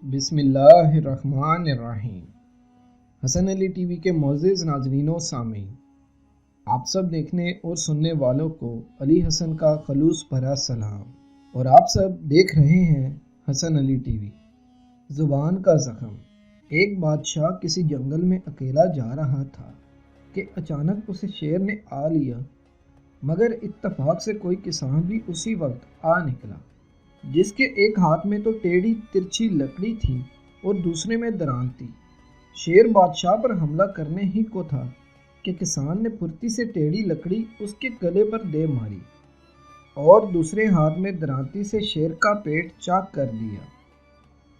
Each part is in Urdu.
بسم اللہ الرحمن الرحیم۔ حسن علی ٹی وی کے معزز ناظرین و سامعین، آپ سب دیکھنے اور سننے والوں کو علی حسن کا خلوص بھرا سلام، اور آپ سب دیکھ رہے ہیں حسن علی ٹی وی۔ زبان کا زخم۔ ایک بادشاہ کسی جنگل میں اکیلا جا رہا تھا کہ اچانک اسے شیر نے آ لیا، مگر اتفاق سے کوئی کسان بھی اسی وقت آ نکلا، جس کے ایک ہاتھ میں تو ٹیڑھی ترچھی لکڑی تھی اور دوسرے میں دران تھی۔ شیر بادشاہ پر حملہ کرنے ہی کو تھا کہ کسان نے پھرتی سے ٹیڑھی لکڑی اس کے گلے پر دے ماری اور دوسرے ہاتھ میں درانتی سے شیر کا پیٹ چاک کر دیا۔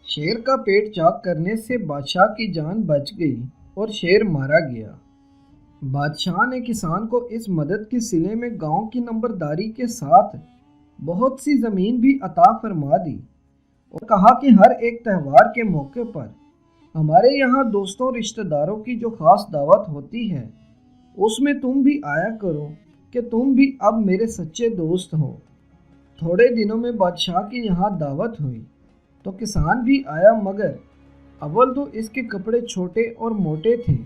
شیر کا پیٹ چاک کرنے سے بادشاہ کی جان بچ گئی اور شیر مارا گیا۔ بادشاہ نے کسان کو اس مدد کے صلے میں گاؤں کی نمبرداری کے ساتھ بہت سی زمین بھی عطا فرما دی اور کہا کہ ہر ایک تہوار کے موقع پر ہمارے یہاں دوستوں رشتہ داروں کی جو خاص دعوت ہوتی ہے اس میں تم بھی آیا کرو کہ تم بھی اب میرے سچے دوست ہو۔ تھوڑے دنوں میں بادشاہ کی یہاں دعوت ہوئی تو کسان بھی آیا، مگر اول تو اس کے کپڑے چھوٹے اور موٹے تھے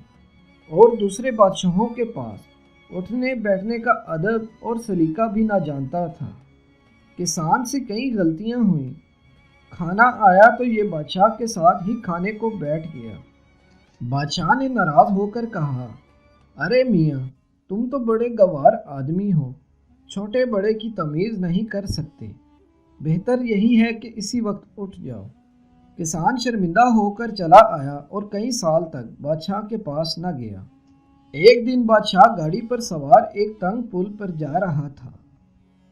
اور دوسرے بادشاہوں کے پاس اٹھنے بیٹھنے کا ادب اور سلیقہ بھی نہ جانتا تھا۔ کسان سے کئی غلطیاں ہوئیں۔ کھانا آیا تو یہ بادشاہ کے ساتھ ہی کھانے کو بیٹھ گیا۔ بادشاہ نے ناراض ہو کر کہا، ارے میاں، تم تو بڑے گوار آدمی ہو، چھوٹے بڑے کی تمیز نہیں کر سکتے، بہتر یہی ہے کہ اسی وقت اٹھ جاؤ۔ کسان شرمندہ ہو کر چلا آیا اور کئی سال تک بادشاہ کے پاس نہ گیا۔ ایک دن بادشاہ گاڑی پر سوار ایک تنگ پل پر جا رہا تھا،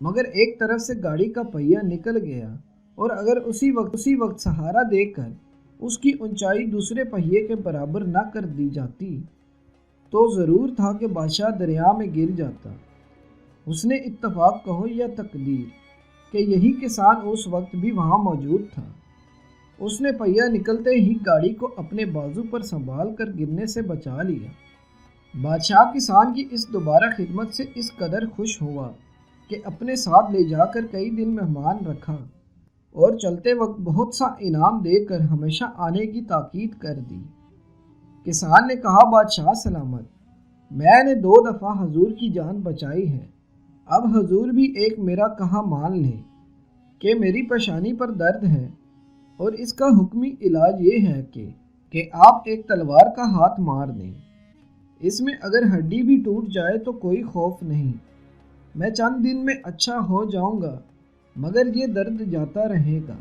مگر ایک طرف سے گاڑی کا پہیہ نکل گیا اور اگر اسی وقت سہارا دے کر اس کی اونچائی دوسرے پہیے کے برابر نہ کر دی جاتی تو ضرور تھا کہ بادشاہ دریا میں گر جاتا۔ اس نے اتفاق کہو یا تقدیر کہ یہی کسان اس وقت بھی وہاں موجود تھا۔ اس نے پہیہ نکلتے ہی گاڑی کو اپنے بازو پر سنبھال کر گرنے سے بچا لیا۔ بادشاہ کسان کی اس دوبارہ خدمت سے اس قدر خوش ہوا کہ اپنے ساتھ لے جا کر کئی دن مہمان رکھا اور چلتے وقت بہت سا انعام دے کر ہمیشہ آنے کی تاکید کر دی۔ کسان نے کہا، بادشاہ سلامت، میں نے 2 دفعہ حضور کی جان بچائی ہے، اب حضور بھی ایک میرا کہا مان لیں کہ میری پیشانی پر درد ہے اور اس کا حکمی علاج یہ ہے کہ آپ ایک تلوار کا ہاتھ مار دیں، اس میں اگر ہڈی بھی ٹوٹ جائے تو کوئی خوف نہیں، میں چند دن میں اچھا ہو جاؤں گا مگر یہ درد جاتا رہے گا۔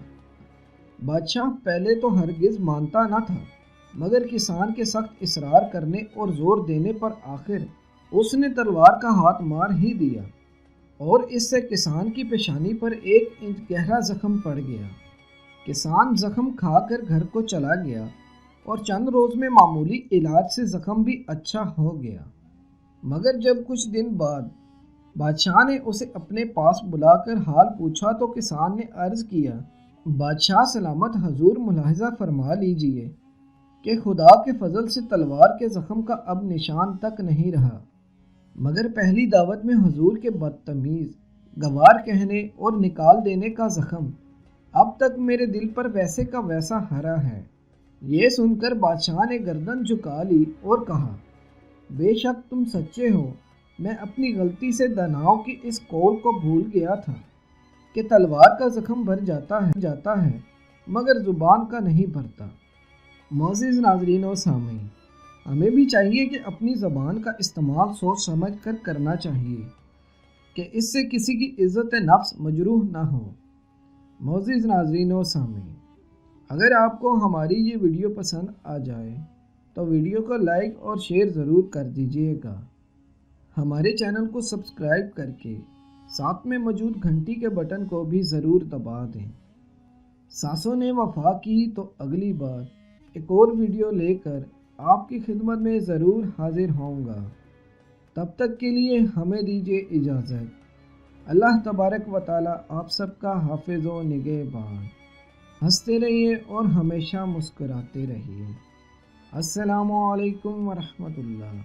بادشاہ پہلے تو ہرگز مانتا نہ تھا، مگر کسان کے سخت اصرار کرنے اور زور دینے پر آخر اس نے تلوار کا ہاتھ مار ہی دیا اور اس سے کسان کی پیشانی پر 1 انچ گہرا زخم پڑ گیا۔ کسان زخم کھا کر گھر کو چلا گیا اور چند روز میں معمولی علاج سے زخم بھی اچھا ہو گیا، مگر جب کچھ دن بعد بادشاہ نے اسے اپنے پاس بلا کر حال پوچھا تو کسان نے عرض کیا، بادشاہ سلامت، حضور ملاحظہ فرما لیجئے کہ خدا کے فضل سے تلوار کے زخم کا اب نشان تک نہیں رہا، مگر پہلی دعوت میں حضور کے بدتمیز گوار کہنے اور نکال دینے کا زخم اب تک میرے دل پر ویسے کا ویسا ہرا ہے۔ یہ سن کر بادشاہ نے گردن جھکا لی اور کہا، بے شک تم سچے ہو، میں اپنی غلطی سے داناؤں کی اس قول کو بھول گیا تھا کہ تلوار کا زخم بھر جاتا ہے مگر زبان کا نہیں بھرتا۔ معزز ناظرین و سامعین، ہمیں بھی چاہیے کہ اپنی زبان کا استعمال سوچ سمجھ کر کرنا چاہیے کہ اس سے کسی کی عزت نفس مجروح نہ ہو۔ معزز ناظرین و سامعین، اگر آپ کو ہماری یہ ویڈیو پسند آ جائے تو ویڈیو کو لائک اور شیئر ضرور کر دیجیے گا۔ ہمارے چینل کو سبسکرائب کر کے ساتھ میں موجود گھنٹی کے بٹن کو بھی ضرور دبا دیں۔ سانسوں نے وفا کی تو اگلی بار ایک اور ویڈیو لے کر آپ کی خدمت میں ضرور حاضر ہوں گا۔ تب تک کے لیے ہمیں دیجیے اجازت۔ اللہ تبارک و تعالی آپ سب کا حافظ و نگہبان۔ ہنستے رہیے اور ہمیشہ مسکراتے رہیے۔ السلام علیکم ورحمۃ اللہ۔